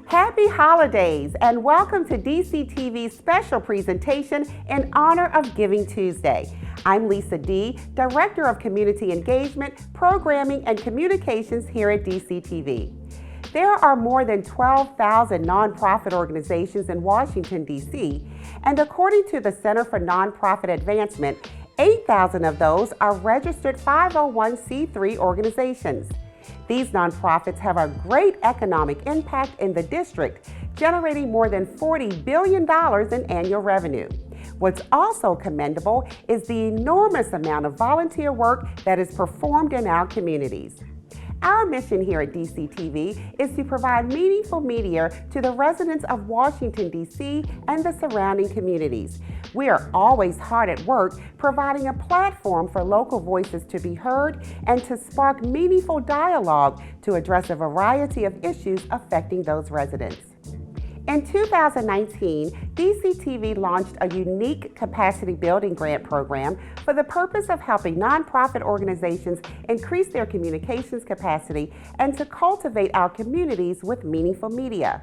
Happy holidays and welcome to Dctv's special presentation in honor of Giving Tuesday. I'm Lisa D., Director of Community Engagement, Programming, and Communications here at Dctv. There are more than 12,000 nonprofit organizations in Washington, D.C., and according to the Center for Nonprofit Advancement, 8,000 of those are registered 501c3 organizations. These nonprofits have a great economic impact in the district, generating more than $40 billion in annual revenue. What's also commendable is the enormous amount of volunteer work that is performed in our communities. Our mission here at Dctv is to provide meaningful media to the residents of Washington, D.C. and the surrounding communities. We are always hard at work providing a platform for local voices to be heard and to spark meaningful dialogue to address a variety of issues affecting those residents. In 2019, Dctv launched a unique capacity building grant program for the purpose of helping nonprofit organizations increase their communications capacity and to cultivate our communities with meaningful media.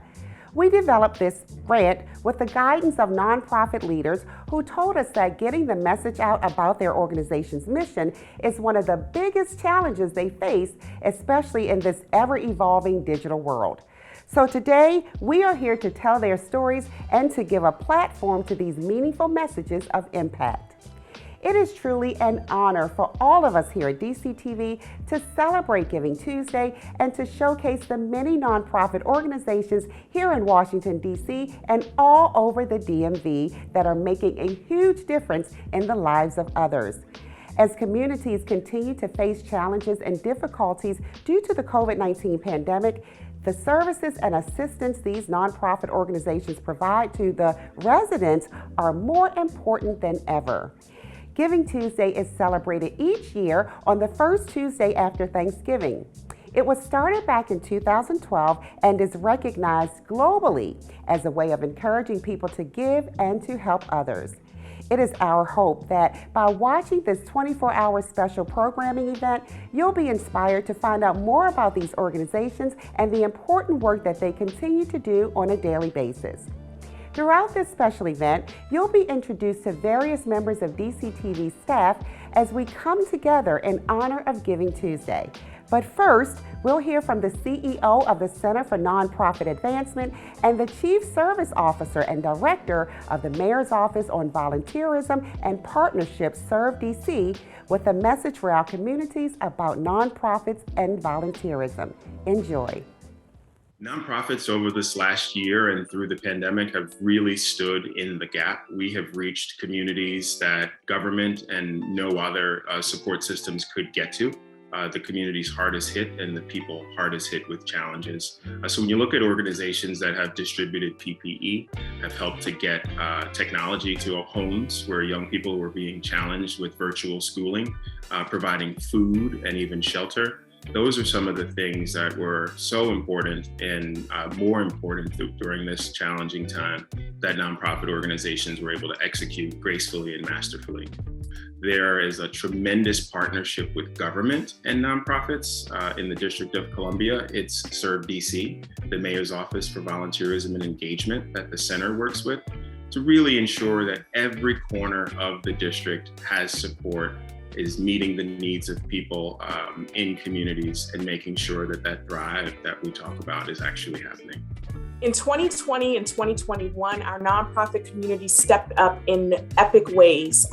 We developed this grant with the guidance of nonprofit leaders who told us that getting the message out about their organization's mission is one of the biggest challenges they face, especially in this ever-evolving digital world. So today, we are here to tell their stories and to give a platform to these meaningful messages of impact. It is truly an honor for all of us here at Dctv to celebrate Giving Tuesday and to showcase the many nonprofit organizations here in Washington, D.C. and all over the DMV that are making a huge difference in the lives of others. As communities continue to face challenges and difficulties due to the COVID-19 pandemic, the services and assistance these nonprofit organizations provide to the residents are more important than ever. Giving Tuesday is celebrated each year on the first Tuesday after Thanksgiving. It was started back in 2012 and is recognized globally as a way of encouraging people to give and to help others. It is our hope that by watching this 24-hour special programming event, you'll be inspired to find out more about these organizations and the important work that they continue to do on a daily basis. Throughout this special event, you'll be introduced to various members of Dctv staff as we come together in honor of Giving Tuesday. But first, we'll hear from the CEO of the Center for Nonprofit Advancement and the Chief Service Officer and Director of the Mayor's Office on Volunteerism and Partnerships, Serve DC, with a message for our communities about nonprofits and volunteerism. Enjoy. Nonprofits over this last year and through the pandemic have really stood in the gap. We have reached communities that government and no other support systems could get to. The communities hardest hit and the people hardest hit with challenges. So when you look at organizations that have distributed PPE, have helped to get technology to homes where young people were being challenged with virtual schooling, providing food and even shelter, those are some of the things that were so important and more important during this challenging time that nonprofit organizations were able to execute gracefully and masterfully. There is a tremendous partnership with government and nonprofits in the District of Columbia. It's Serve DC, the Mayor's Office for Volunteerism and Engagement that the center works with to really ensure that every corner of the district has support, is meeting the needs of people in communities and making sure that that drive that we talk about is actually happening. In 2020 and 2021, our nonprofit community stepped up in epic ways,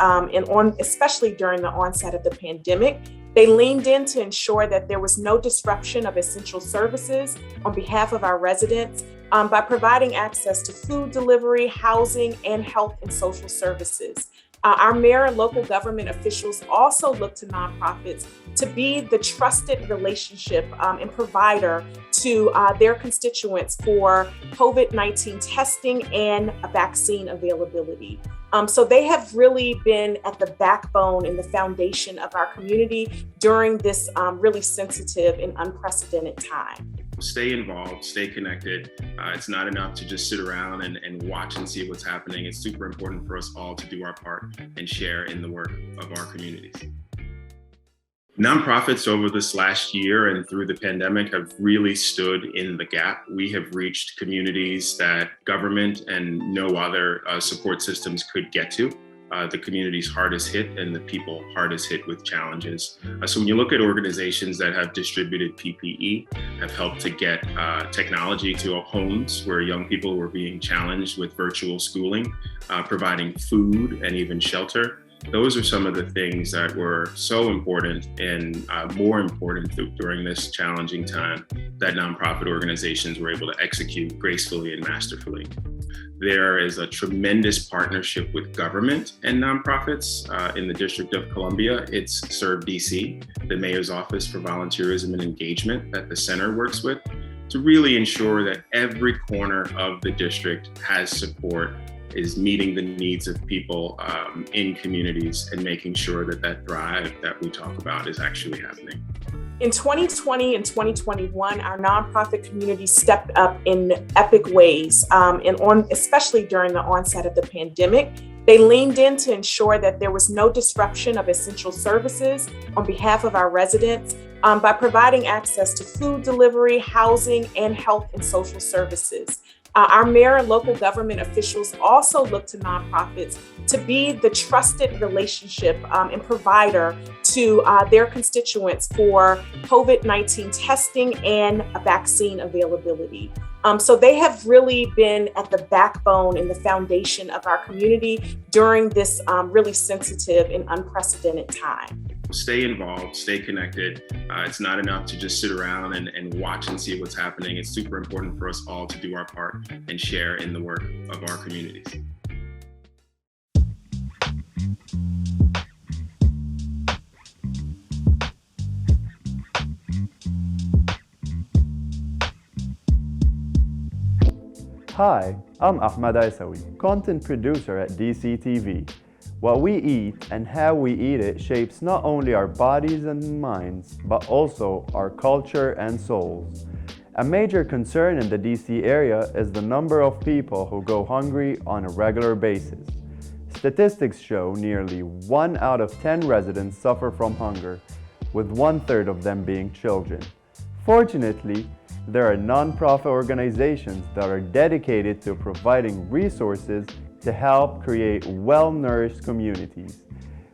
especially during the onset of the pandemic. They leaned in to ensure that there was no disruption of essential services on behalf of our residents by providing access to food delivery, housing, and health and social services. Our mayor and local government officials also look to nonprofits to be the trusted relationship and provider to their constituents for COVID-19 testing and vaccine availability. So they have really been at the backbone and the foundation of our community during this really sensitive and unprecedented time. Stay involved, stay connected. It's not enough to just sit around and watch and see what's happening. It's super important for us all to do our part and share in the work of our communities. Nonprofits over this last year and through the pandemic have really stood in the gap. We have reached communities that government and no other support systems could get to. The communities hardest hit and the people hardest hit with challenges. So when you look at organizations that have distributed PPE, have helped to get technology to homes where young people were being challenged with virtual schooling, providing food and even shelter, those are some of the things that were so important and more important during this challenging time that nonprofit organizations were able to execute gracefully and masterfully. There is a tremendous partnership with government and nonprofits in the District of Columbia. It's Serve DC, the Mayor's Office for Volunteerism and Engagement that the center works with, to really ensure that every corner of the district has support, is meeting the needs of people in communities and making sure that that drive that we talk about is actually happening. In 2020 and 2021, our nonprofit community stepped up in epic ways, especially during the onset of the pandemic. They leaned in to ensure that there was no disruption of essential services on behalf of our residents by providing access to food delivery, housing, and health and social services. Our mayor and local government officials also look to nonprofits to be the trusted relationship and provider to their constituents for COVID-19 testing and vaccine availability. So they have really been at the backbone and the foundation of our community during this really sensitive and unprecedented time. Stay involved, stay connected. It's not enough to just sit around and watch and see what's happening. It's super important for us all to do our part and share in the work of our communities. Hi, I'm Ahmad Aisawi, content producer at Dctv. What we eat and how we eat it shapes not only our bodies and minds, but also our culture and souls. A major concern in the DC area is the number of people who go hungry on a regular basis. Statistics show nearly 1 out of 10 residents suffer from hunger, with 1/3 of them being children. Fortunately, there are nonprofit organizations that are dedicated to providing resources to help create well-nourished communities.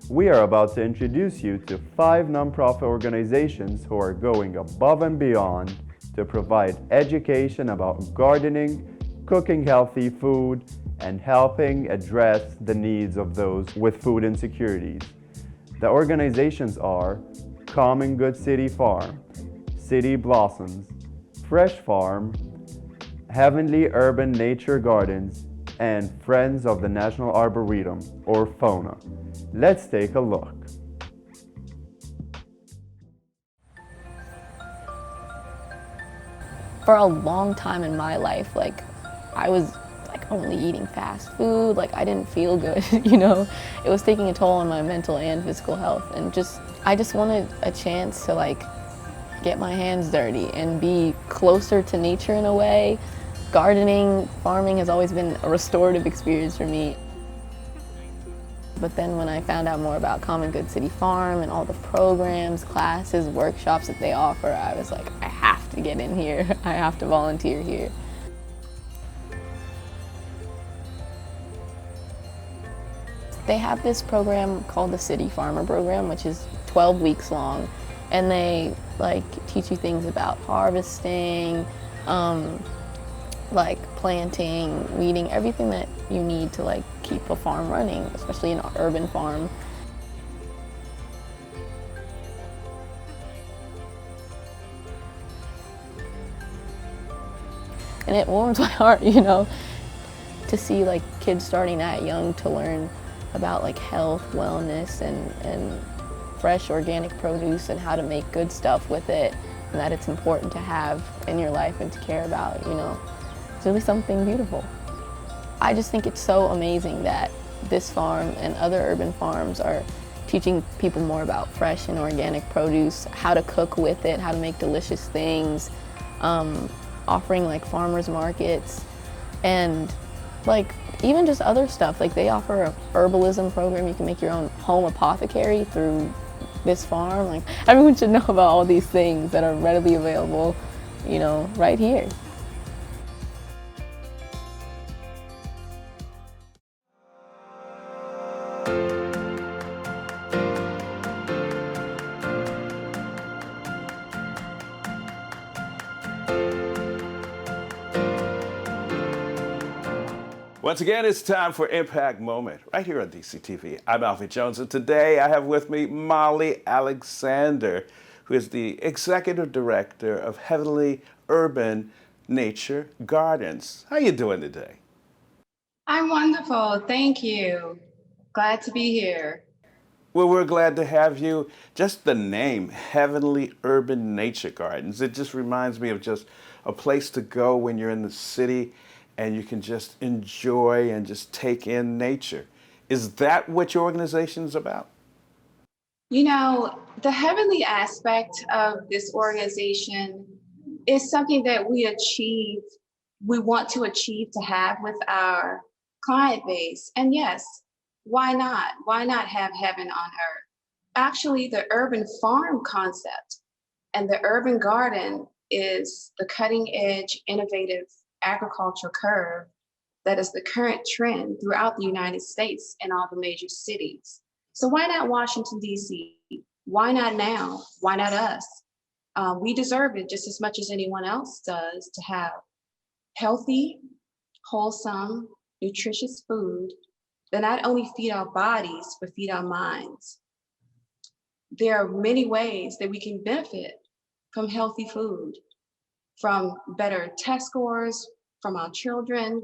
We are about to introduce you to 5 nonprofit organizations who are going above and beyond to provide education about gardening, cooking healthy food, and helping address the needs of those with food insecurities. The organizations are Common Good City Farm, City Blossoms, Fresh Farm, Heavenly Urban Nature Gardens, and Friends of the National Arboretum, or FONA. Let's take a look. For a long time in my life, I was only eating fast food, I didn't feel good, It was taking a toll on my mental and physical health, and I just wanted a chance to get my hands dirty and be closer to nature in a way. Gardening, farming has always been a restorative experience for me. But then when I found out more about Common Good City Farm and all the programs, classes, workshops that they offer, I was like, I have to get in here. I have to volunteer here. They have this program called the City Farmer Program, which is 12 weeks long. And they teach you things about harvesting, planting, weeding, everything that you need to keep a farm running, especially an urban farm. And it warms my heart, to see kids starting that young to learn about health, wellness, and fresh organic produce and how to make good stuff with it, and that it's important to have in your life and to care about, It's really something beautiful. I just think it's so amazing that this farm and other urban farms are teaching people more about fresh and organic produce, how to cook with it, how to make delicious things, offering like farmers markets and like even just other stuff. Like they offer a herbalism program. You can make your own home apothecary through this farm. Like everyone should know about all these things that are readily available, you know, right here. Once again, it's time for Impact Moment right here on DCTV. I'm Alfie Jones, and today I have with me Molly Alexander, who is the Executive Director of Heavenly Urban Nature Gardens. How you doing today? I'm wonderful, thank you. Glad to be here. Well, we're glad to have you. Just the name, Heavenly Urban Nature Gardens, it just reminds me of just a place to go when you're in the city and you can just enjoy and just take in nature. Is that what your organization is about? You know, the heavenly aspect of this organization is something that we want to achieve to have with our client base. And yes, why not? Why not have heaven on earth? Actually, the urban farm concept and the urban garden is the cutting edge, innovative agriculture curve that is the current trend throughout the United States and all the major cities. So why not Washington, D.C.? Why not now? Why not us? We deserve it just as much as anyone else does to have healthy, wholesome, nutritious food that not only feed our bodies, but feed our minds. There are many ways that we can benefit from healthy food, from better test scores from our children,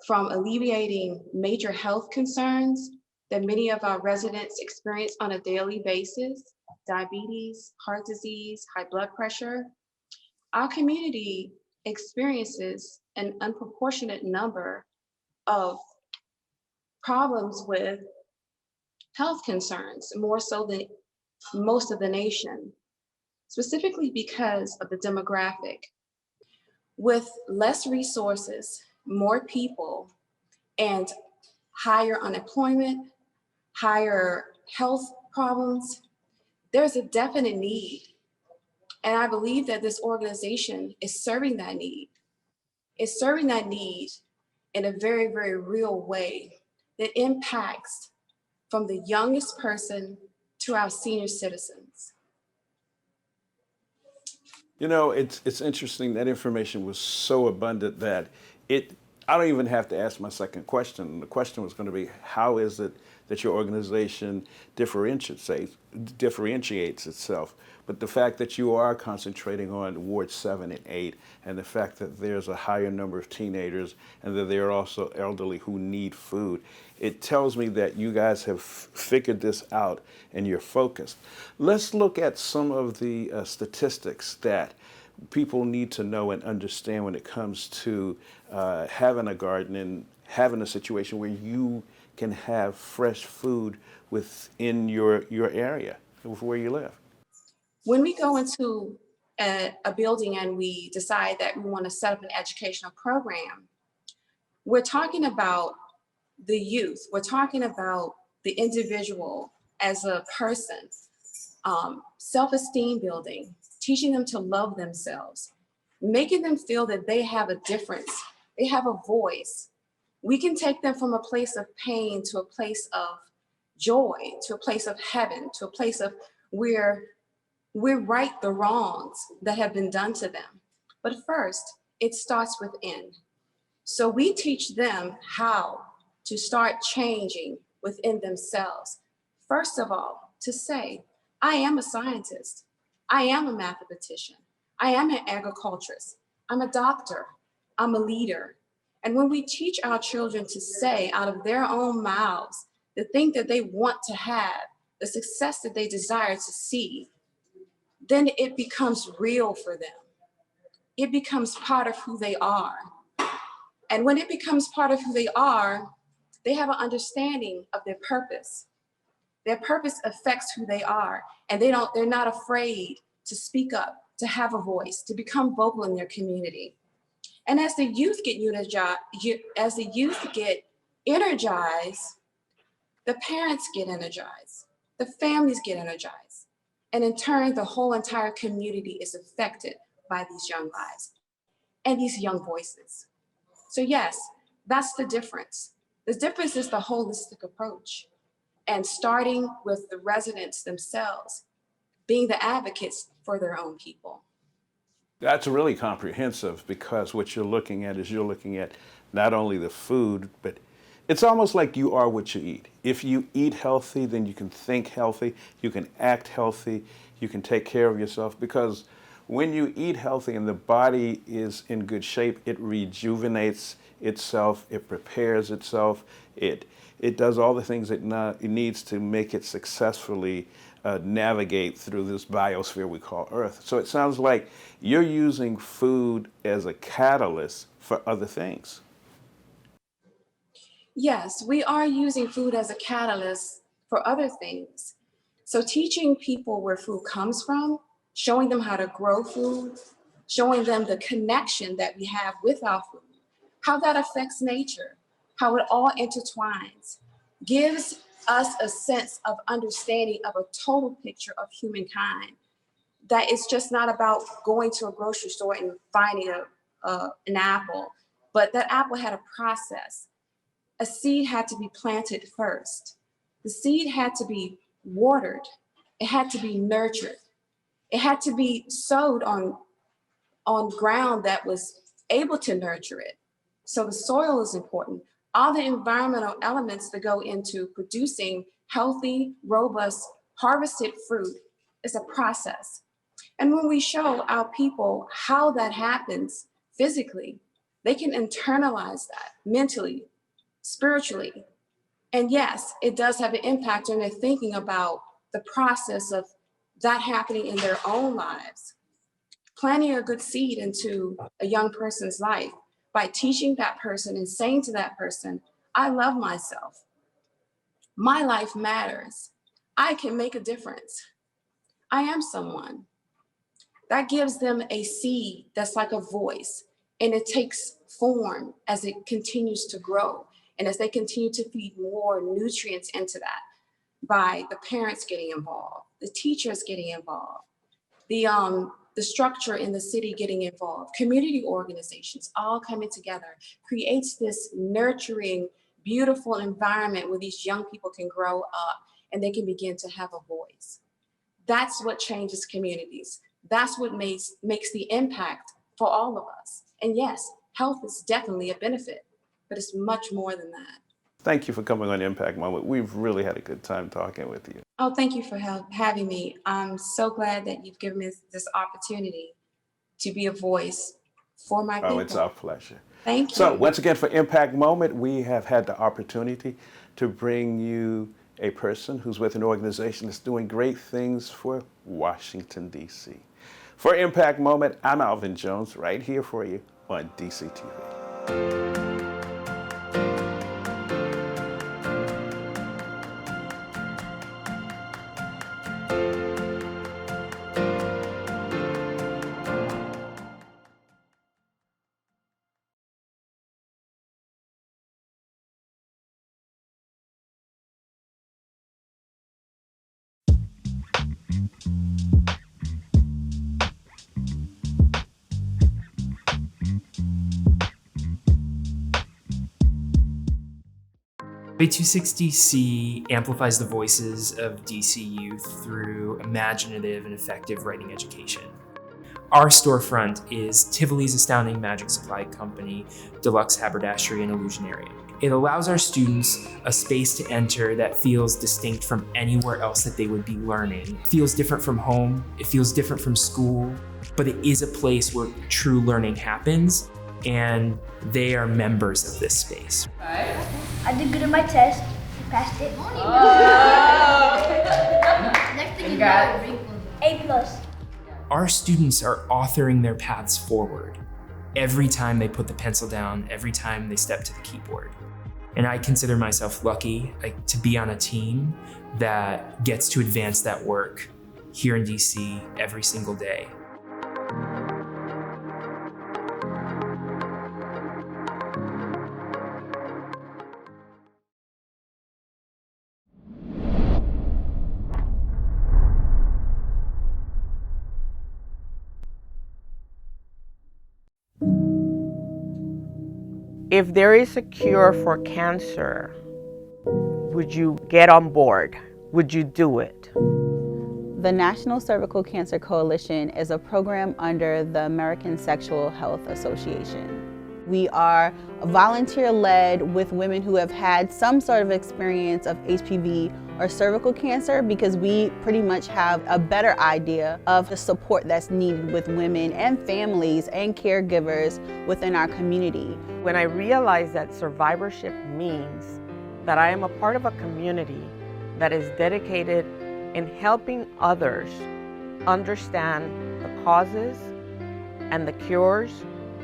from alleviating major health concerns that many of our residents experience on a daily basis, diabetes, heart disease, high blood pressure. Our community experiences an unproportionate number of problems with health concerns, more so than most of the nation, specifically because of the demographic. With less resources, more people, and higher unemployment, higher health problems, there's a definite need. And I believe that this organization is serving that need. It's serving that need in a very, very real way that impacts from the youngest person to our senior citizens. You know, it's interesting that information was so abundant that I don't even have to ask my second question. The question was going to be, how is it that your organization differentiates itself? But the fact that you are concentrating on Ward 7 and 8, and the fact that there's a higher number of teenagers and that there are also elderly who need food, it tells me that you guys have figured this out and you're focused. Let's look at some of the statistics that people need to know and understand when it comes to having a garden and having a situation where you can have fresh food within your area, where you live. When we go into a building and we decide that we want to set up an educational program, we're talking about the youth, we're talking about the individual as a person, self-esteem building, teaching them to love themselves, making them feel that they have a difference, they have a voice. We can take them from a place of pain to a place of joy, to a place of heaven, to a place of where we right the wrongs that have been done to them. But first, it starts within. So we teach them how to start changing within themselves. First of all, to say, I am a scientist. I am a mathematician. I am an agriculturist. I'm a doctor. I'm a leader. And when we teach our children to say out of their own mouths the thing that they want to have, the success that they desire to see, then it becomes real for them. It becomes part of who they are. And when it becomes part of who they are, they have an understanding of their purpose. Their purpose affects who they are, and they're not afraid to speak up to have a voice, to become vocal in their community. And as the youth get energized, the parents get energized, the families get energized, and in turn, the whole entire community is affected by these young lives and these young voices. So yes, that's the difference. The difference is the holistic approach, and starting with the residents themselves, being the advocates for their own people. That's really comprehensive, because what you're looking at is you're looking at not only the food, but it's almost like you are what you eat. If you eat healthy, then you can think healthy, you can act healthy, you can take care of yourself, because when you eat healthy and the body is in good shape, it rejuvenates itself, it prepares itself, it does all the things it needs to make it successfully navigate through this biosphere we call Earth. So it sounds like you're using food as a catalyst for other things. Yes, we are using food as a catalyst for other things. So teaching people where food comes from, showing them how to grow food, showing them the connection that we have with our food, how that affects nature, how it all intertwines, gives us a sense of understanding of a total picture of humankind. That it's just not about going to a grocery store and finding an apple, but that apple had a process. A seed had to be planted first. The seed had to be watered. It had to be nurtured. It had to be sowed on ground that was able to nurture it. So the soil is important. All the environmental elements that go into producing healthy, robust, harvested fruit is a process. And when we show our people how that happens physically, they can internalize that mentally, spiritually. And yes, it does have an impact on their thinking about the process of that happening in their own lives. Planting a good seed into a young person's life by teaching that person and saying to that person, I love myself. My life matters. I can make a difference. I am someone. That gives them a seed that's like a voice, and it takes form as it continues to grow and as they continue to feed more nutrients into that by the parents getting involved, the teachers getting involved, the structure in the city getting involved, community organizations all coming together creates this nurturing, beautiful environment where these young people can grow up and they can begin to have a voice. That's what changes communities. That's what makes the impact for all of us. And yes, health is definitely a benefit, but it's much more than that. Thank you for coming on Impact Moment. We've really had a good time talking with you. Oh, thank you for having me. I'm so glad that you've given me this opportunity to be a voice for my people. Oh, it's our pleasure. Thank you. So once again, for Impact Moment, we have had the opportunity to bring you a person who's with an organization that's doing great things for Washington, D.C. For Impact Moment, I'm Alvin Jones, right here for you on Dctv. A260C amplifies the voices of DC youth through imaginative and effective writing education. Our storefront is Tivoli's Astounding Magic Supply Company, Deluxe Haberdashery and Illusionarium. It allows our students a space to enter that feels distinct from anywhere else that they would be learning. It feels different from home, it feels different from school, but it is a place where true learning happens, and they are members of this space. I did good on my test. I passed it. Next thing you know, A+. Our students are authoring their paths forward every time they put the pencil down, every time they step to the keyboard. And I consider myself lucky to be on a team that gets to advance that work here in DC every single day. If there is a cure for cancer, would you get on board? Would you do it? The National Cervical Cancer Coalition is a program under the American Sexual Health Association. We are volunteer-led with women who have had some sort of experience of HPV or cervical cancer because we pretty much have a better idea of the support that's needed with women and families and caregivers within our community. When I realized that survivorship means that I am a part of a community that is dedicated in helping others understand the causes and the cures,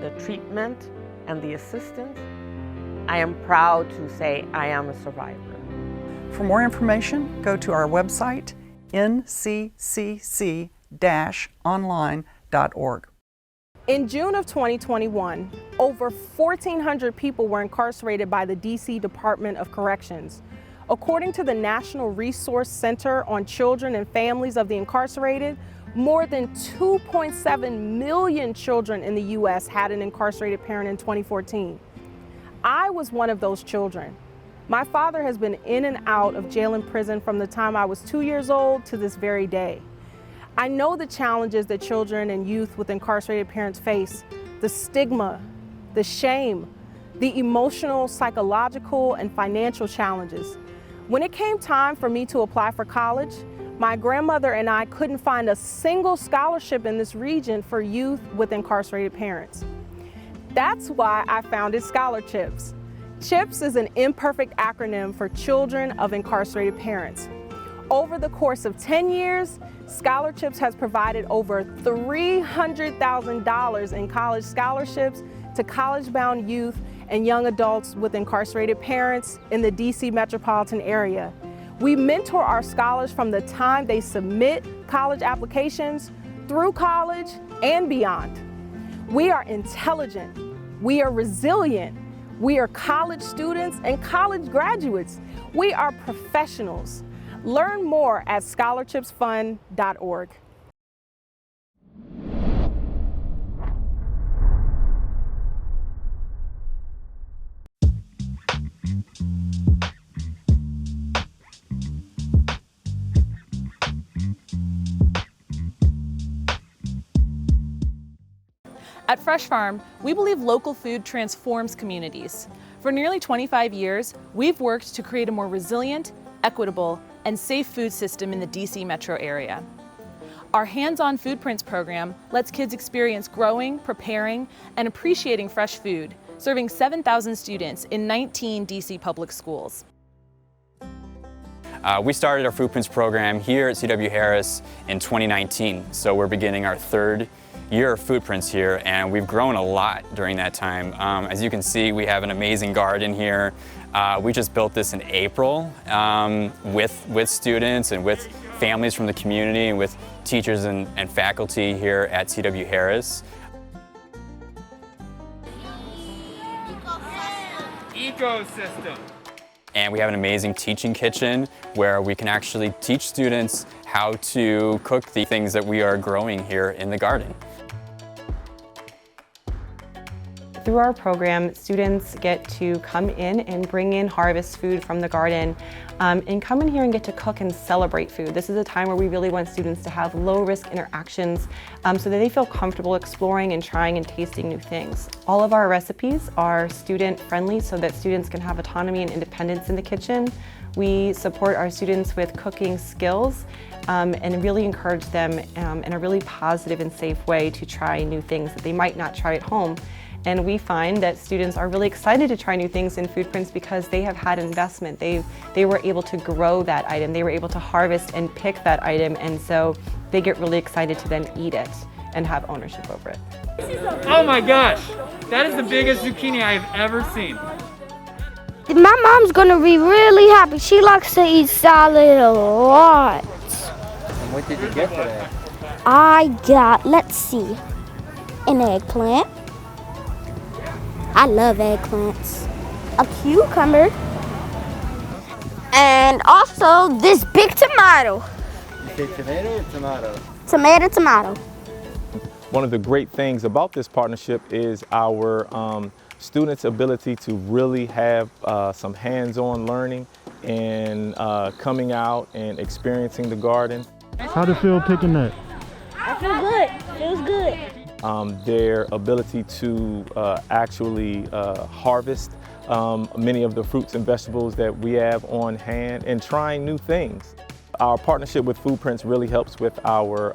the treatment, and the assistance, I am proud to say I am a survivor. For more information, go to our website, nccc-online.org. In June of 2021, over 1,400 people were incarcerated by the DC Department of Corrections. According to the National Resource Center on Children and Families of the Incarcerated, more than 2.7 million children in the U.S. had an incarcerated parent in 2014. I was one of those children. My father has been in and out of jail and prison from the time I was 2 years old to this very day. I know the challenges that children and youth with incarcerated parents face, the stigma, the shame, the emotional, psychological, and financial challenges. When it came time for me to apply for college, my grandmother and I couldn't find a single scholarship in this region for youth with incarcerated parents. That's why I founded ScholarChips. CHIPS is an imperfect acronym for Children of Incarcerated Parents. Over the course of 10 years, ScholarChips has provided over $300,000 in college scholarships to college-bound youth and young adults with incarcerated parents in the DC metropolitan area. We mentor our scholars from the time they submit college applications through college and beyond. We are intelligent, we are resilient, we are college students and college graduates. We are professionals. Learn more at scholarchipsfund.org. At Fresh Farm, we believe local food transforms communities. For nearly 25 years, we've worked to create a more resilient, equitable, and safe food system in the DC metro area. Our hands-on food prints program lets kids experience growing, preparing, and appreciating fresh food, serving 7,000 students in 19 DC public schools. We started our food prints program here at CW Harris in 2019, so we're beginning our third year of food prints here, and we've grown a lot during that time. As you can see, we have an amazing garden here. We just built this in April with students and with families from the community and with teachers and faculty here at CW Harris. Ecosystem. And we have an amazing teaching kitchen where we can actually teach students how to cook the things that we are growing here in the garden. Through our program, students get to come in and bring in harvest food from the garden and come in here and get to cook and celebrate food. This is a time where we really want students to have low-risk interactions so that they feel comfortable exploring and trying and tasting new things. All of our recipes are student-friendly so that students can have autonomy and independence in the kitchen. We support our students with cooking skills and really encourage them in a really positive and safe way to try new things that they might not try at home. And we find that students are really excited to try new things in food prints because they have had investment. They were able to grow that item. They were able to harvest and pick that item, and so they get really excited to then eat it and have ownership over it. Oh my gosh, that is the biggest zucchini I've ever seen. My mom's gonna be really happy. She likes to eat salad a lot. And what did you get today? I got, let's see, an eggplant. I love eggplants. A cucumber. And also this big tomato. You say tomato or tomato? Tomato, tomato. One of the great things about this partnership is our students' ability to really have some hands-on learning and coming out and experiencing the garden. How'd it feel picking that? I feel good. Feels good. Their ability to actually harvest many of the fruits and vegetables that we have on hand and trying new things. Our partnership with Foodprints really helps with our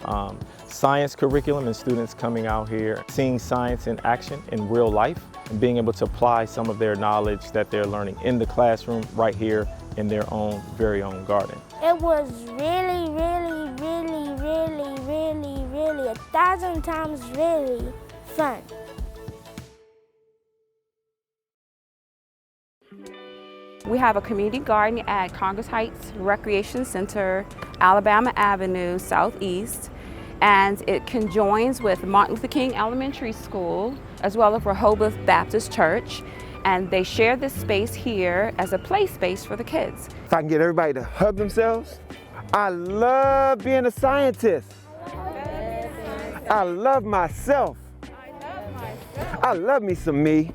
science curriculum and students coming out here, seeing science in action in real life and being able to apply some of their knowledge that they're learning in the classroom right here in their own very own garden. It was really, really, really, really, really, really 1,000 times really fun. We have a community garden at Congress Heights Recreation Center, Alabama Avenue Southeast, and it conjoins with Martin Luther King Elementary School as well as Rehoboth Baptist Church, and they share this space here as a play space for the kids. If I can get everybody to hug themselves. I love being a scientist. I love myself. I love me some me.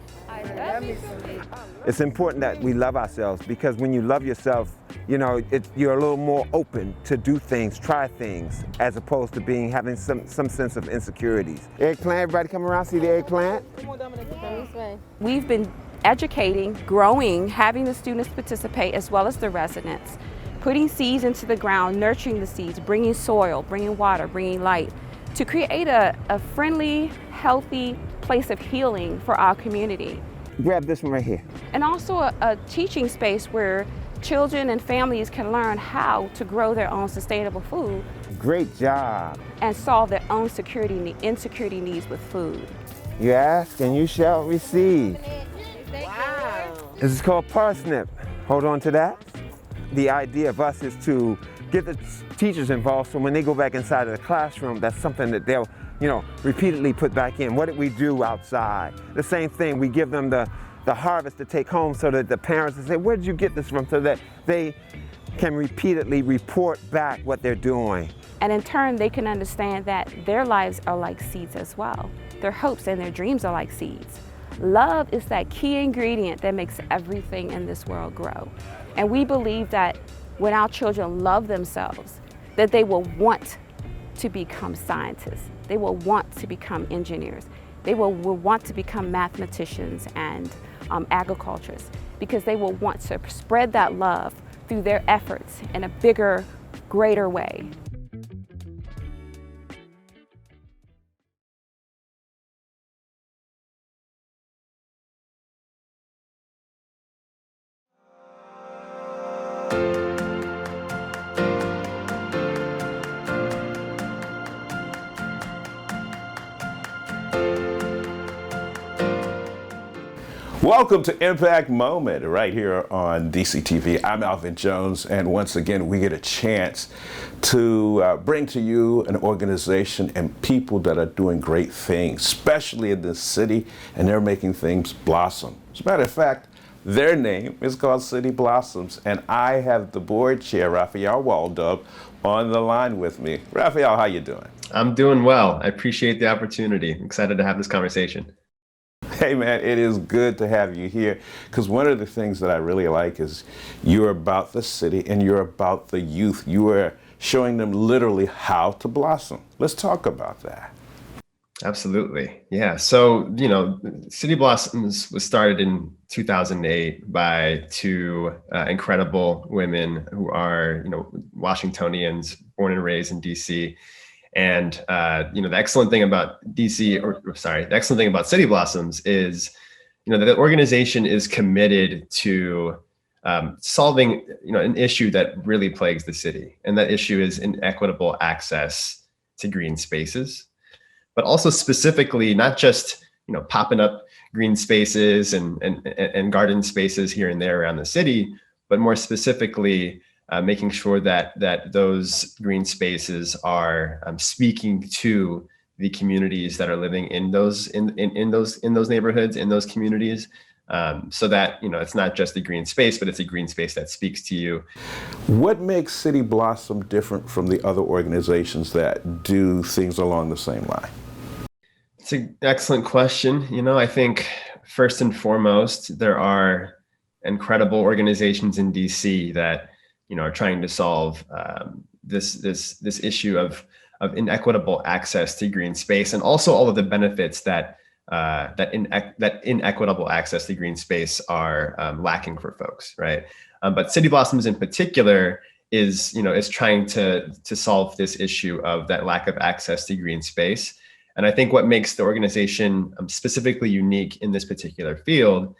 It's important that we love ourselves, because when you love yourself, you know, you're a little more open to do things, try things, as opposed to having some sense of insecurities. Eggplant, everybody come around, see the eggplant? We've been educating, growing, having the students participate as well as the residents, putting seeds into the ground, nurturing the seeds, bringing soil, bringing water, bringing light, to create a friendly, healthy place of healing for our community. Grab this one right here. And also a teaching space where children and families can learn how to grow their own sustainable food. Great job. And solve their own insecurity needs with food. You ask and you shall receive. Wow. This is called parsnip. Hold on to that. The idea of us is to get the teachers involved, so when they go back inside of the classroom, that's something that they'll, you know, repeatedly put back in. What did we do outside? The same thing, we give them the harvest to take home, so that the parents will say, where did you get this from? So that they can repeatedly report back what they're doing. And in turn, they can understand that their lives are like seeds as well. Their hopes and their dreams are like seeds. Love is that key ingredient that makes everything in this world grow. And we believe that when our children love themselves, that they will want to become scientists. They will want to become engineers. They will want to become mathematicians and agriculturists, because they will want to spread that love through their efforts in a bigger, greater way. Welcome to Impact Moment right here on Dctv. I'm Alvin Jones, and once again we get a chance to bring to you an organization and people that are doing great things, especially in this city, and they're making things blossom. As a matter of fact, their name is called City Blossoms, and I have the board chair, Raphael Waldub, on the line with me. Raphael, how you doing? I'm doing well. I appreciate the opportunity. I'm excited to have this conversation. Hey man, it is good to have you here, because one of the things that I really like is you're about the city and you're about the youth. You are showing them literally how to blossom. Let's talk about that. Absolutely. Yeah. So, you know, City Blossoms was started in 2008 by two incredible women who are, you know, Washingtonians, born and raised in DC. And, you know, the excellent thing about the excellent thing about City Blossoms is, you know, the organization is committed to solving, you know, an issue that really plagues the city. And that issue is inequitable access to green spaces, but also specifically not just, you know, popping up green spaces and garden spaces here and there around the city, but more specifically, making sure that those green spaces are speaking to the communities that are living in those neighborhoods, in those communities, so that, you know, it's not just a green space, but it's a green space that speaks to you. What makes City Blossom different from the other organizations that do things along the same line? It's an excellent question. You know, I think first and foremost, there are incredible organizations in DC that, are trying to solve this issue of inequitable access to green space, and also all of the benefits that inequitable access to green space are lacking for folks, right? But City Blossoms in particular is trying to solve this issue of that lack of access to green space. And I think what makes the organization specifically unique in this particular field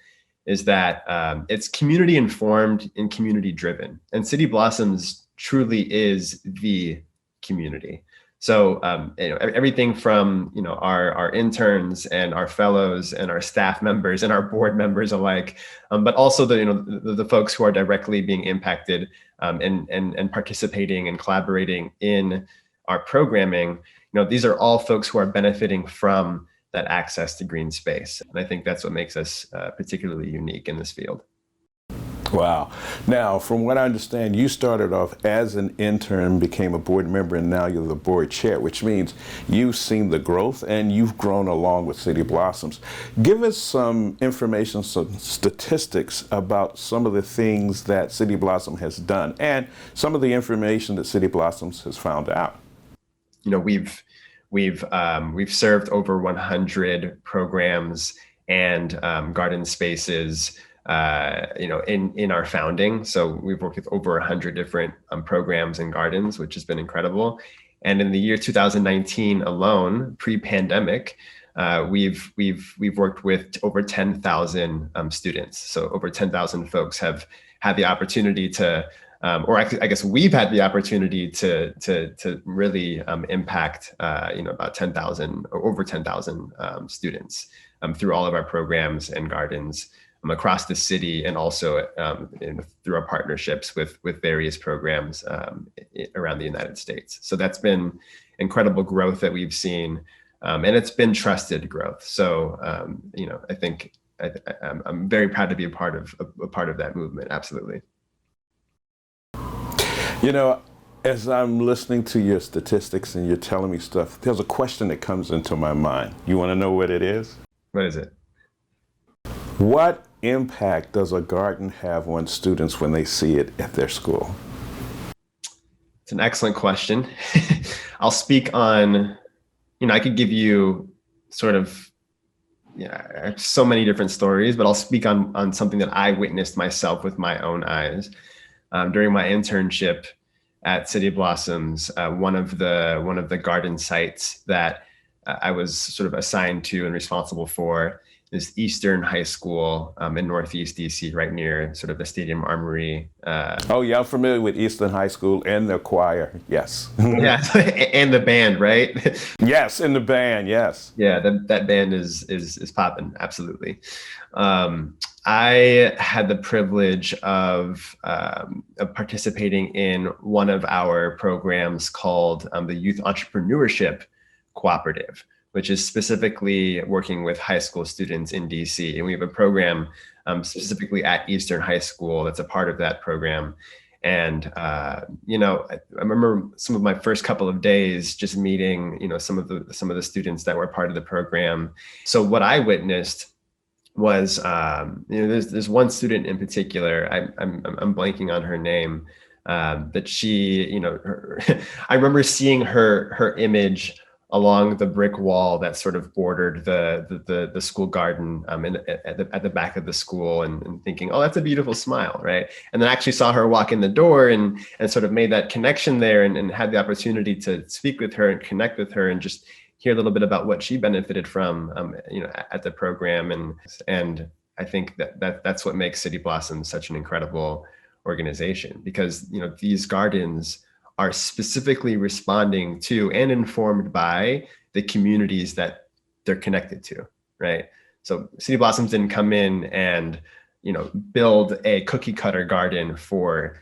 is that it's community informed and community driven. And City Blossoms truly is the community. So everything from our interns and our fellows and our staff members and our board members alike, but also the folks who are directly being impacted and participating and collaborating in our programming. These are all folks who are benefiting from that access to green space. And I think that's what makes us particularly unique in this field. Wow. Now, from what I understand, you started off as an intern, became a board member, and now you're the board chair, which means you've seen the growth and you've grown along with City Blossoms. Give us some information, some statistics about some of the things that City Blossom has done and some of the information that City Blossoms has found out. We've served over 100 programs and garden spaces in our founding. So we've worked with over 100 different programs and gardens, which has been incredible. And in the year 2019 alone, pre-pandemic, we've worked with over 10,000 students. So over 10,000 folks have had the opportunity to, or actually, I guess we've had the opportunity to really impact, about 10,000 or over 10,000 students through all of our programs and gardens across the city, and also through our partnerships with various programs around the United States. So that's been incredible growth that we've seen, and it's been trusted growth. So I think I'm very proud to be a part of that movement. Absolutely. As I'm listening to your statistics and you're telling me stuff, there's a question that comes into my mind. You want to know what it is? What is it? What impact does a garden have on students when they see it at their school? It's an excellent question. I'll speak on, I could give you sort of, so many different stories, but I'll speak on something that I witnessed myself with my own eyes. During my internship at City Blossoms, one of the garden sites that I was sort of assigned to and responsible for is Eastern High School in Northeast DC, right near sort of the Stadium Armory. Oh yeah, I'm familiar with Eastern High School and the choir, yes. Yeah, and the band, right? Yes, and the band, yes. Yeah, that band is popping, absolutely. I had the privilege of participating in one of our programs called the Youth Entrepreneurship Cooperative, which is specifically working with high school students in DC. And we have a program specifically at Eastern High School that's a part of that program. And, I remember some of my first couple of days just meeting, some of the students that were part of the program. So what I witnessed was, there's one student in particular, I'm blanking on her name, that she, I remember seeing her image along the brick wall that sort of bordered the school garden at the back of the school, and thinking, oh, that's a beautiful smile, right? And then I actually saw her walk in the door and sort of made that connection there, and had the opportunity to speak with her and connect with her and just hear a little bit about what she benefited from, at the program. And I think that's what makes City Blossoms such an incredible organization, because, these gardens are specifically responding to and informed by the communities that they're connected to, right? So City Blossoms didn't come in and, build a cookie cutter garden for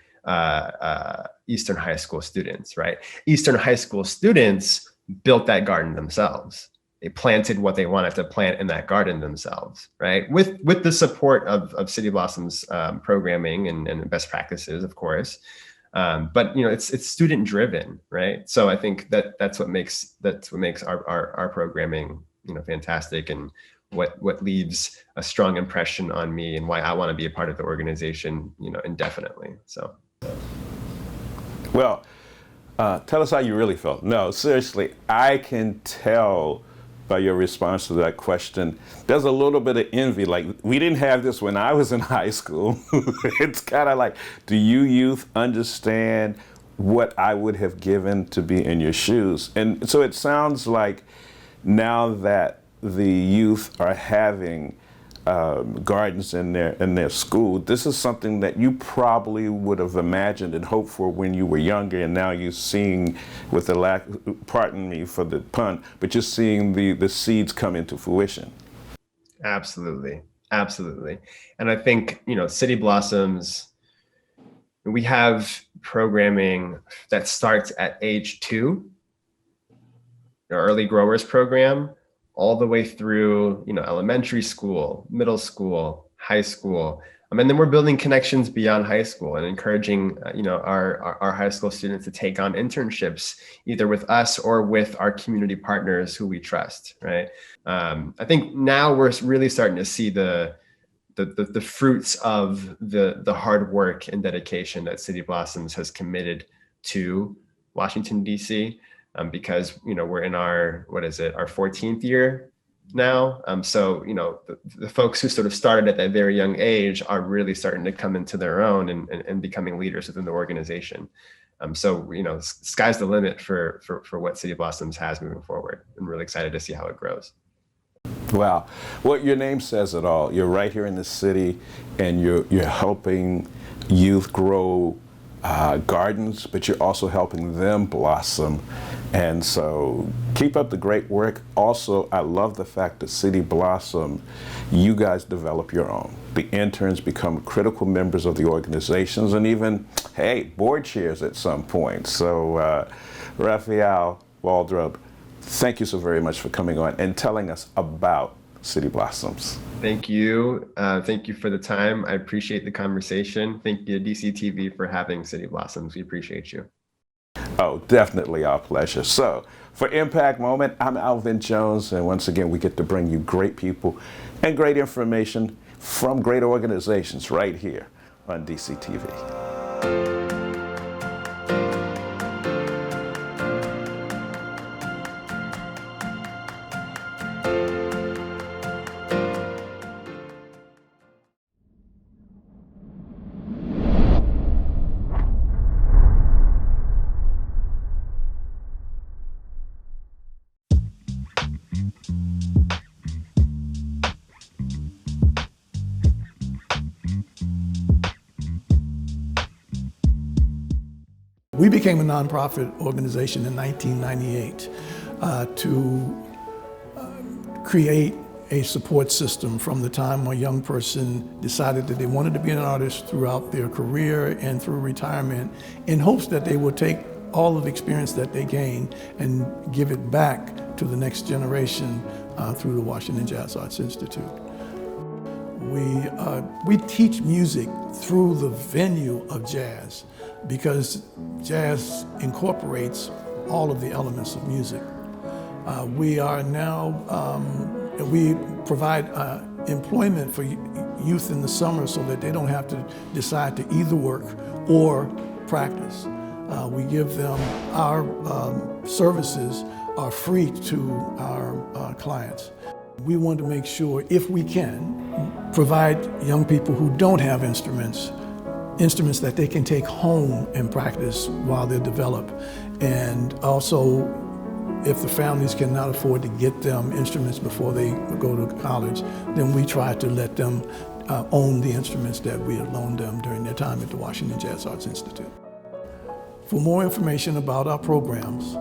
Eastern High School students, right? Eastern High School students built that garden themselves. They planted what they wanted to plant in that garden themselves, right? With the support of City Blossoms programming and best practices, of course. But it's student driven, right? So I think that's what makes our programming fantastic, and what leaves a strong impression on me and why I want to be a part of the organization, indefinitely. So. Well, tell us how you really felt. No, seriously, I can tell by your response to that question, there's a little bit of envy. Like, we didn't have this when I was in high school. It's kind of like, do you youth understand what I would have given to be in your shoes? And so it sounds like now that the youth are having gardens in their school, this is something that you probably would have imagined and hoped for when you were younger, and now you're seeing, with the lack, pardon me for the pun, but you're seeing the seeds come into fruition. Absolutely, absolutely. And I think, City Blossoms, we have programming that starts at age 2, our early growers program, all the way through, elementary school, middle school, high school. And then we're building connections beyond high school and encouraging, our high school students to take on internships, either with us or with our community partners who we trust, right? I think now we're really starting to see the fruits of the hard work and dedication that City Blossoms has committed to Washington, D.C., because, we're in our 14th year now. So, the folks who sort of started at that very young age are really starting to come into their own and becoming leaders within the organization. So, sky's the limit for what City Blossoms has moving forward. I'm really excited to see how it grows. Wow. Well, your name says it all. You're right here in the city, and you're helping youth grow gardens, but you're also helping them blossom. And so keep up the great work. Also, I love the fact that City Blossom, you guys develop your own. The interns become critical members of the organizations, and even, hey, board chairs at some point. So Raphael Waldrop, thank you so very much for coming on and telling us about City Blossoms. Thank you. Thank you for the time. I appreciate the conversation. Thank you to Dctv for having City Blossoms. We appreciate you. Oh, definitely our pleasure. So for Impact Moment, I'm Alvin Jones, and once again, we get to bring you great people and great information from great organizations right here on Dctv. We became a nonprofit organization in 1998 to create a support system from the time a young person decided that they wanted to be an artist throughout their career and through retirement, in hopes that they would take all of the experience that they gained and give it back to the next generation through the Washington Jazz Arts Institute. We teach music through the venue of jazz, because jazz incorporates all of the elements of music. We are now, we provide employment for youth in the summer so that they don't have to decide to either work or practice. We give them, our services are free to our clients. We want to make sure, if we can, provide young people who don't have instruments that they can take home and practice while they're developed. And also, if the families cannot afford to get them instruments before they go to college, then we try to let them own the instruments that we had loaned them during their time at the Washington Jazz Arts Institute. For more information about our programs,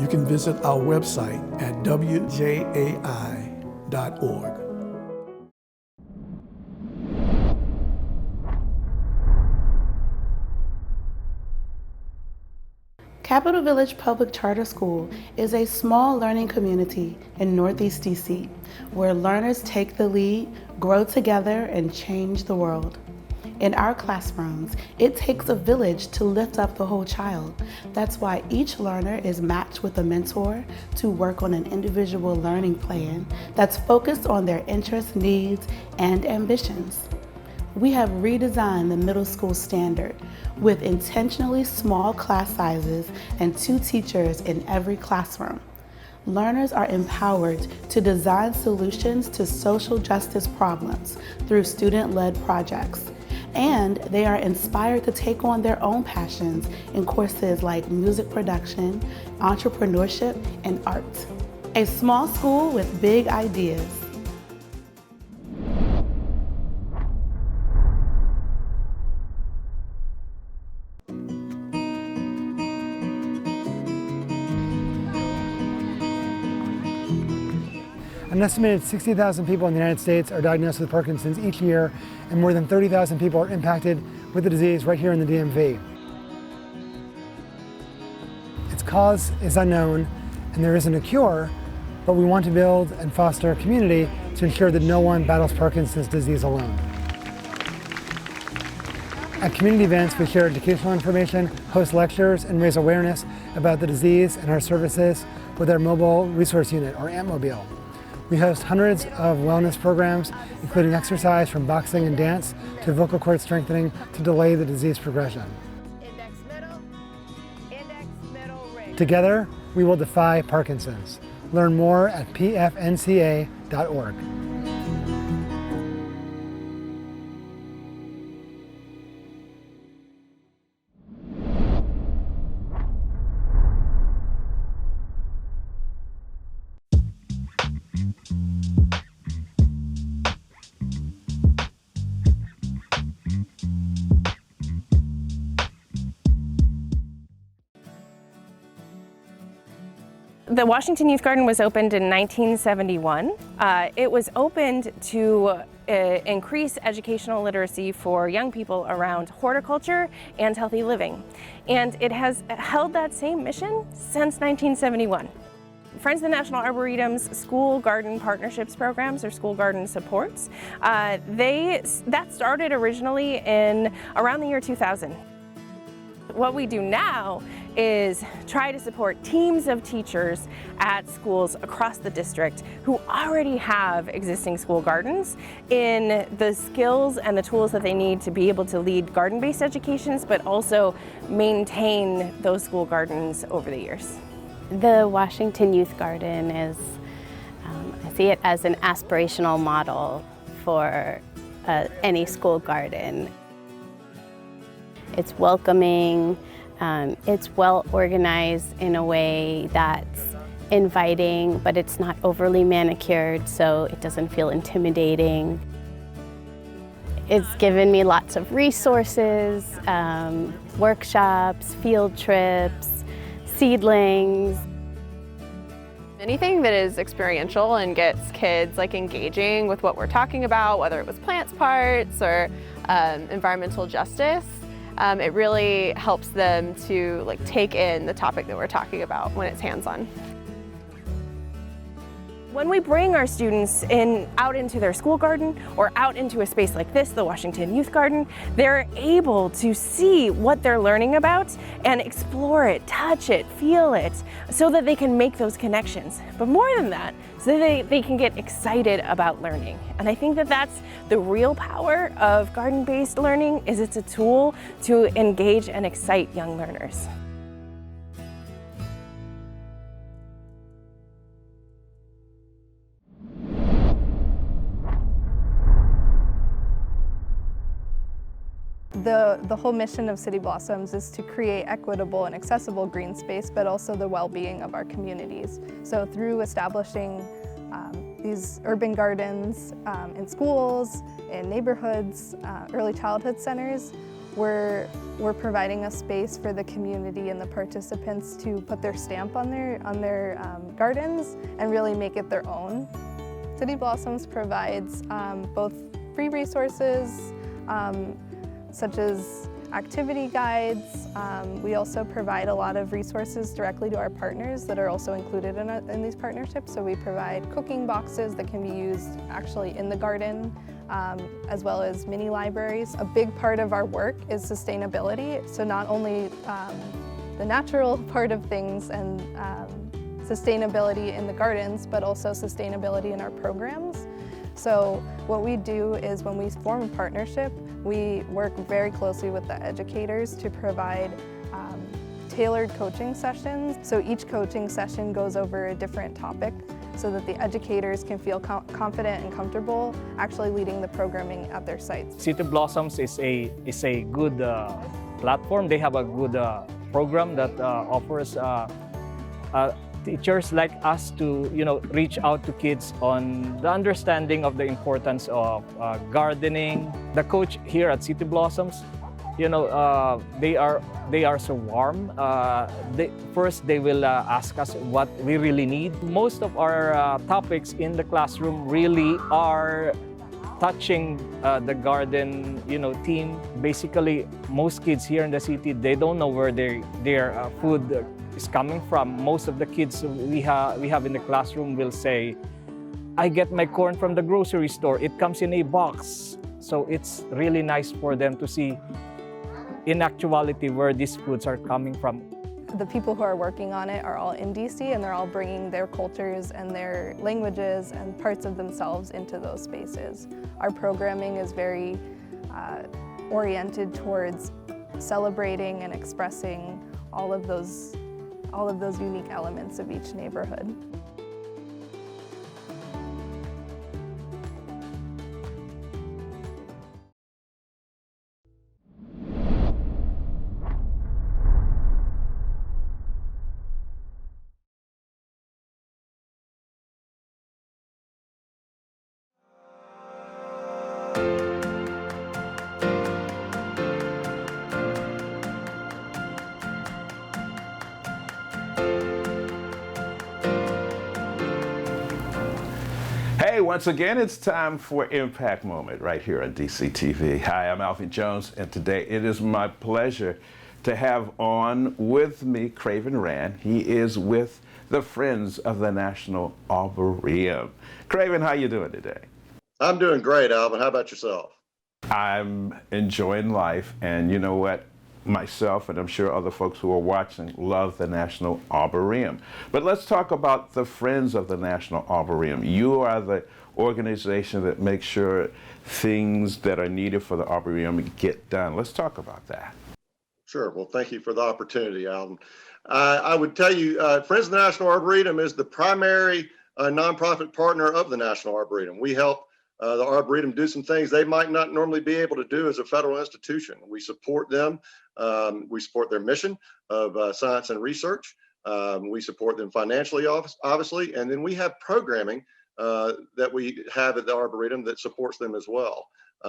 you can visit our website at wjai.org. Capitol Village Public Charter School is a small learning community in Northeast DC, where learners take the lead, grow together, and change the world. In our classrooms, it takes a village to lift up the whole child. That's why each learner is matched with a mentor to work on an individual learning plan that's focused on their interests, needs, and ambitions. We have redesigned the middle school standard with intentionally small class sizes and 2 teachers in every classroom. Learners are empowered to design solutions to social justice problems through student-led projects. And they are inspired to take on their own passions in courses like music production, entrepreneurship, and art. A small school with big ideas. An estimated 60,000 people in the United States are diagnosed with Parkinson's each year, and more than 30,000 people are impacted with the disease right here in the DMV. Its cause is unknown, and there isn't a cure, but we want to build and foster a community to ensure that no one battles Parkinson's disease alone. At community events, we share educational information, host lectures, and raise awareness about the disease and our services with our Mobile Resource Unit, or AMPmobile. We host hundreds of wellness programs, including exercise from boxing and dance to vocal cord strengthening to delay the disease progression. Together, we will defy Parkinson's. Learn more at pfnca.org. The Washington Youth Garden was opened in 1971. It was opened to increase educational literacy for young people around horticulture and healthy living. And it has held that same mission since 1971. Friends of the National Arboretum's School Garden Partnerships programs, or School Garden Supports, that started originally in around the year 2000. What we do now is try to support teams of teachers at schools across the district who already have existing school gardens in the skills and the tools that they need to be able to lead garden-based educations, but also maintain those school gardens over the years. The Washington Youth Garden is, I see it as an aspirational model for any school garden. It's welcoming, it's well organized in a way that's inviting, but it's not overly manicured, so it doesn't feel intimidating. It's given me lots of resources, workshops, field trips, seedlings. Anything that is experiential and gets kids engaging with what we're talking about, whether it was plants parts or environmental justice, it really helps them to take in the topic that we're talking about when it's hands-on. When we bring our students out into their school garden or out into a space like this, the Washington Youth Garden, they're able to see what they're learning about and explore it, touch it, feel it, so that they can make those connections. But more than that, so that they can get excited about learning. And I think that that's the real power of garden-based learning, is it's a tool to engage and excite young learners. The whole mission of City Blossoms is to create equitable and accessible green space, but also the well-being of our communities. So through establishing these urban gardens in schools, in neighborhoods, early childhood centers, we're providing a space for the community and the participants to put their stamp on their gardens and really make it their own. City Blossoms provides both free resources, such as activity guides. We also provide a lot of resources directly to our partners that are also included in these partnerships. So we provide cooking boxes that can be used actually in the garden as well as mini libraries. A big part of our work is sustainability, so not only the natural part of things and sustainability in the gardens, but also sustainability in our programs. So what we do is when we form a partnership, we work very closely with the educators to provide tailored coaching sessions. So each coaching session goes over a different topic so that the educators can feel confident and comfortable actually leading the programming at their sites. City Blossoms is a good platform. They have a good program that offers teachers like us to reach out to kids on the understanding of the importance of gardening. The coach here at City Blossoms, they are so warm. First they will ask us what we really need. Most of our topics in the classroom really are touching the garden theme. Basically, most kids here in the city, they don't know where their food is coming from. Most of the kids we have in the classroom will say, I get my corn from the grocery store. It comes in a box. So it's really nice for them to see in actuality where these foods are coming from. The people who are working on it are all in DC, and they're all bringing their cultures and their languages and parts of themselves into those spaces. Our programming is very oriented towards celebrating and expressing all of those unique elements of each neighborhood. Hey, once again, it's time for Impact Moment right here on Dctv. Hi, I'm Alfie Jones, and today it is my pleasure to have on with me Craven Rand. He is with the Friends of the National Arboretum. Craven, how you doing today? I'm doing great, Alvin. How about yourself? I'm enjoying life, and you know what? Myself, and I'm sure other folks who are watching, love the National Arboretum. But let's talk about the Friends of the National Arboretum. You are the organization that makes sure things that are needed for the Arboretum get done. Let's talk about that. Sure. Well, thank you for the opportunity, Alvin. I would tell you, Friends of the National Arboretum is the primary nonprofit partner of the National Arboretum. We help the Arboretum do some things they might not normally be able to do as a federal institution. We support them. We support their mission of science and research. We support them financially, obviously, and then we have programming that we have at the Arboretum that supports them as well.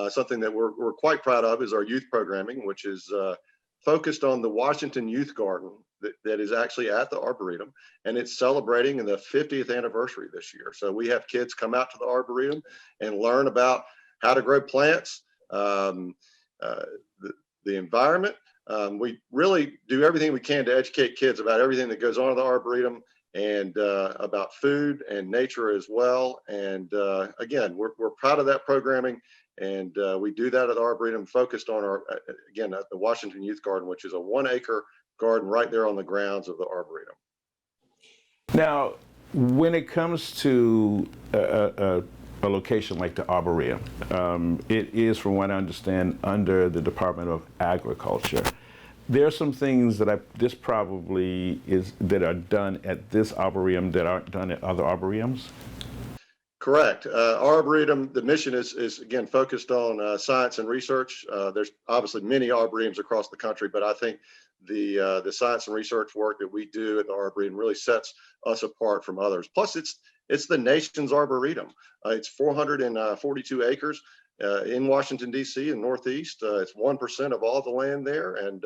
Something that we're quite proud of is our youth programming, which is focused on the Washington Youth Garden that is actually at the Arboretum, and it's celebrating in the 50th anniversary this year. So we have kids come out to the Arboretum and learn about how to grow plants, the environment. We really do everything we can to educate kids about everything that goes on at the Arboretum and about food and nature as well. And again, we're proud of that programming, and we do that at the Arboretum, focused on again, at the Washington Youth Garden, which is a 1-acre garden right there on the grounds of the Arboretum. Now, when it comes to a location like the Arboretum, it is, from what I understand, under the Department of Agriculture. There are some things that that are done at this Arboretum that aren't done at other Arboretums? Correct. Arboretum, the mission is again focused on science and research. There's obviously many Arboretums across the country, but I think the science and research work that we do at the Arboretum really sets us apart from others. Plus, it's the nation's Arboretum. It's 442 acres in Washington, D.C. and Northeast. It's 1% of all the land there. And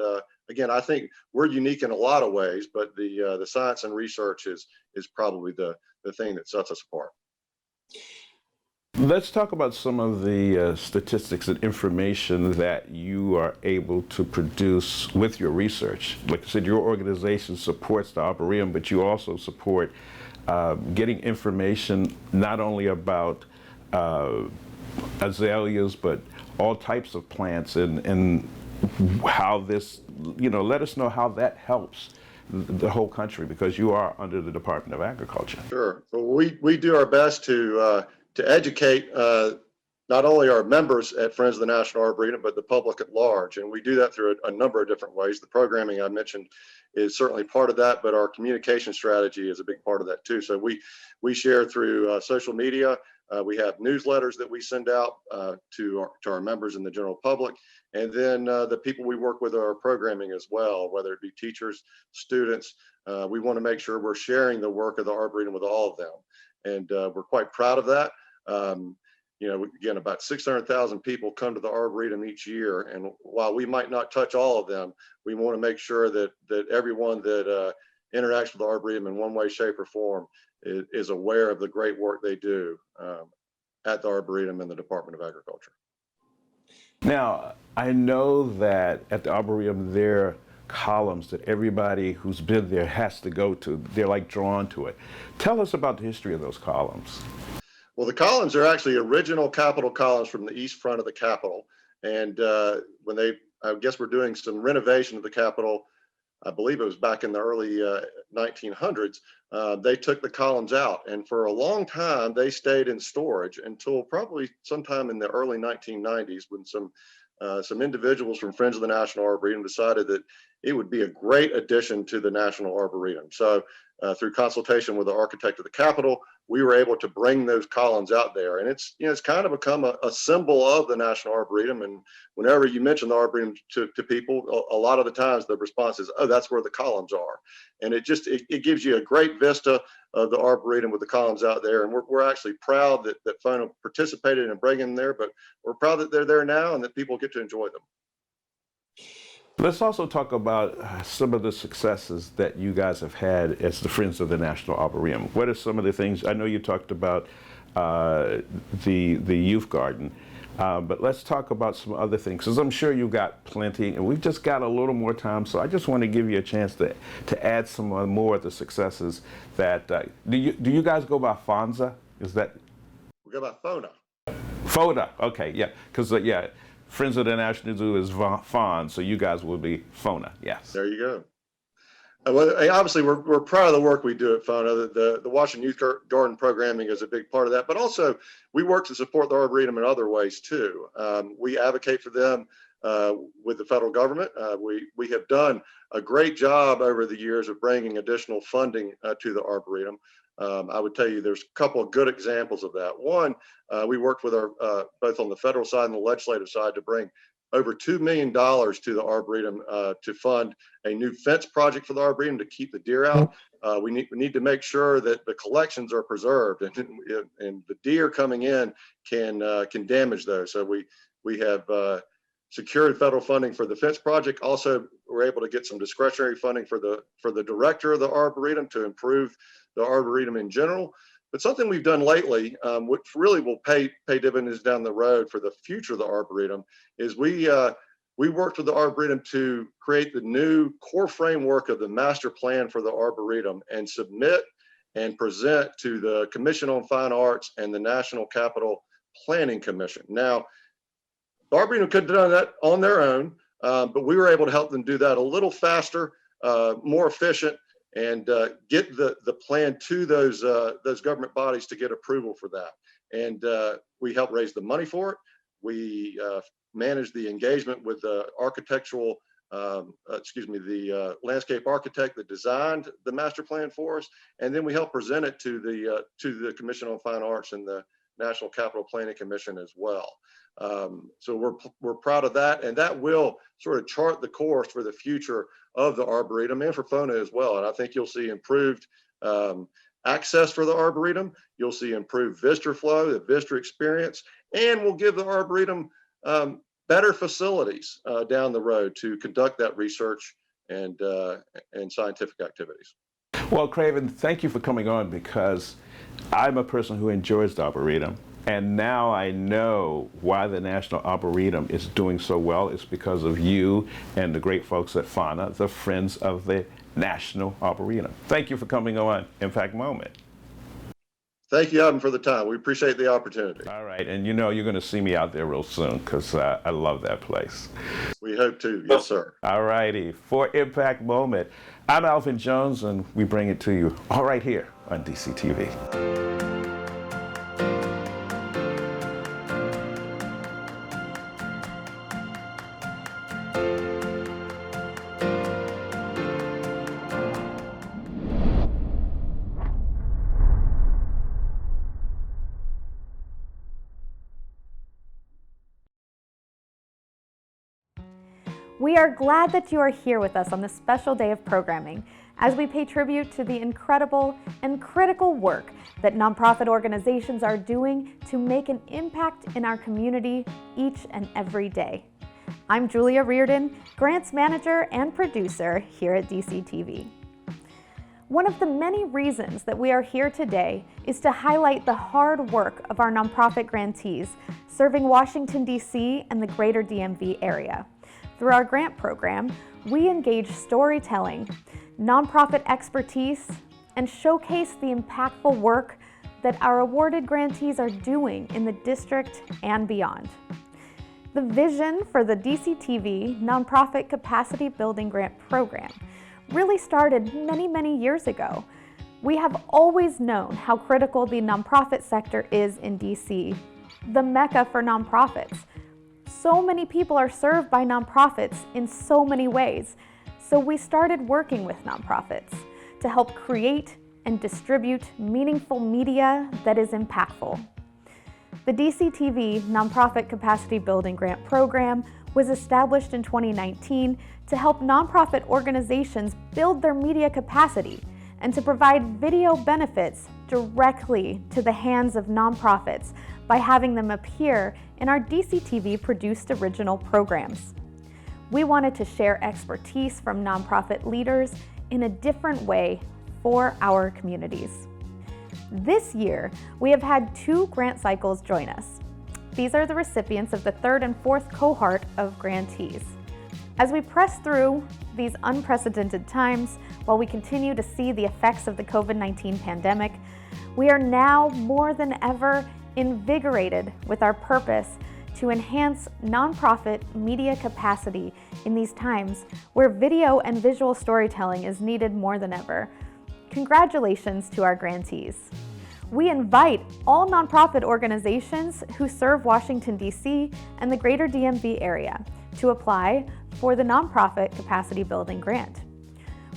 again, I think we're unique in a lot of ways, but the science and research is probably the thing that sets us apart. Let's talk about some of the statistics and information that you are able to produce with your research. Like I said, your organization supports the Arboretum, but you also support getting information not only about azaleas, but all types of plants, and how this, let us know how that helps the whole country, because you are under the Department of Agriculture. Sure. Well, we do our best to educate not only our members at Friends of the National Arboretum, but the public at large. And we do that through a number of different ways. The programming I mentioned is certainly part of that, but our communication strategy is a big part of that too. So we share through social media. We have newsletters that we send out to our members and the general public. And then the people we work with are programming as well, whether it be teachers, students. We want to make sure we're sharing the work of the Arboretum with all of them. And we're quite proud of that. Again, about 600,000 people come to the Arboretum each year. And while we might not touch all of them, we want to make sure that everyone that interacts with the Arboretum in one way, shape, or form is aware of the great work they do at the Arboretum and the Department of Agriculture. Now, I know that at the Arboretum there are columns that everybody who's been there has to go to. They're like drawn to it. Tell us about the history of those columns. Well, the columns are actually original Capitol columns from the east front of the Capitol. And I guess we're doing some renovation of the Capitol. I believe it was back in the early 1900s. They took the columns out, and for a long time they stayed in storage until probably sometime in the early 1990s, when some individuals from Friends of the National Arboretum decided that it would be a great addition to the National Arboretum. So through consultation with the architect of the Capitol, we were able to bring those columns out there, and it's kind of become a symbol of the National Arboretum. And whenever you mention the Arboretum to people, a lot of the times the response is, "Oh, that's where the columns are," and it gives you a great vista of the Arboretum with the columns out there. And we're actually proud that FONA participated in bringing them there, but we're proud that they're there now and that people get to enjoy them. Let's also talk about some of the successes that you guys have had as the Friends of the National Arboretum. What are some of the things? I know you talked about the youth garden, but let's talk about some other things, because I'm sure you've got plenty, and we've just got a little more time. So I just want to give you a chance to add some more of the successes that. Do you guys go by FONSA? Is that? We go by FONA. FONA. Okay, yeah, because Friends of the National Zoo is FON, so you guys will be FONA, yes. There you go. Well, obviously, we're proud of the work we do at FONA. The Washington Youth Garden programming is a big part of that, but also we work to support the Arboretum in other ways too. We advocate for them with the federal government. We have done a great job over the years of bringing additional funding to the Arboretum. I would tell you there's a couple of good examples of that. One, we worked with both on the federal side and the legislative side to bring over $2 million to the Arboretum to fund a new fence project for the Arboretum to keep the deer out. We need to make sure that the collections are preserved, and the deer coming in can damage those. So we have secured federal funding for the fence project. Also, we're able to get some discretionary funding for the director of the Arboretum to improve the Arboretum in general. But something we've done lately, which really will pay dividends down the road for the future of the Arboretum, is we worked with the Arboretum to create the new core framework of the master plan for the Arboretum and submit and present to the Commission on Fine Arts and the National Capital Planning Commission. Now, the Arboretum could have done that on their own, but we were able to help them do that a little faster, more efficient, and get the plan to those government bodies to get approval for that. And we helped raise the money for it. We managed the engagement with the the landscape architect that designed the master plan for us, and then we helped present it to the Commission on Fine Arts and the National Capital Planning Commission as well. So we're proud of that, and that will sort of chart the course for the future of the Arboretum and for FONA as well. And I think you'll see improved access for the Arboretum. You'll see improved visitor flow, the visitor experience, and we'll give the Arboretum better facilities down the road to conduct that research and scientific activities. Well, Craven, thank you for coming on, because I'm a person who enjoys the Arboretum. And now I know why the National Arboretum is doing so well. It's because of you and the great folks at FONA, the Friends of the National Arboretum. Thank you for coming on Impact Moment. Thank you, Adam, for the time. We appreciate the opportunity. All right, and you know you're going to see me out there real soon because I love that place. We hope to. Yes, sir. All righty. For Impact Moment, I'm Alvin Jones, and we bring it to you all right here on Dctv. We are glad that you are here with us on this special day of programming as we pay tribute to the incredible and critical work that nonprofit organizations are doing to make an impact in our community each and every day. I'm Julia Reardon, Grants Manager and Producer here at Dctv. One of the many reasons that we are here today is to highlight the hard work of our nonprofit grantees serving Washington, D.C. and the greater DMV area. Through our grant program, we engage storytelling, nonprofit expertise, and showcase the impactful work that our awarded grantees are doing in the district and beyond. The vision for the Dctv Nonprofit Capacity Building Grant Program really started many years ago. We have always known how critical the nonprofit sector is in DC, the mecca for nonprofits. So many people are served by nonprofits in so many ways, so we started working with nonprofits to help create and distribute meaningful media that is impactful. The Dctv Nonprofit Capacity Building Grant Program was established in 2019 to help nonprofit organizations build their media capacity and to provide video benefits directly to the hands of nonprofits by having them appear in our Dctv produced original programs. We wanted to share expertise from nonprofit leaders in a different way for our communities. This year, we have had 2 grant cycles join us. These are the recipients of the 3rd and 4th cohort of grantees. As we press through these unprecedented times, while we continue to see the effects of the COVID-19 pandemic, we are now more than ever invigorated with our purpose to enhance nonprofit media capacity in these times where video and visual storytelling is needed more than ever. Congratulations to our grantees. We invite all nonprofit organizations who serve Washington, D.C. and the greater DMV area to apply for the Nonprofit Capacity Building Grant.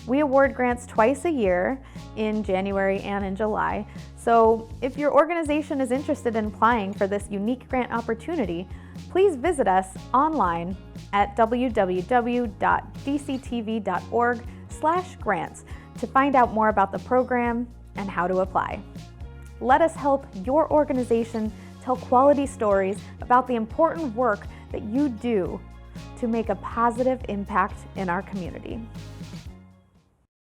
We award grants twice a year, in January and in July, so if your organization is interested in applying for this unique grant opportunity, please visit us online at www.dctv.org/grants to find out more about the program and how to apply. Let us help your organization tell quality stories about the important work that you do to make a positive impact in our community.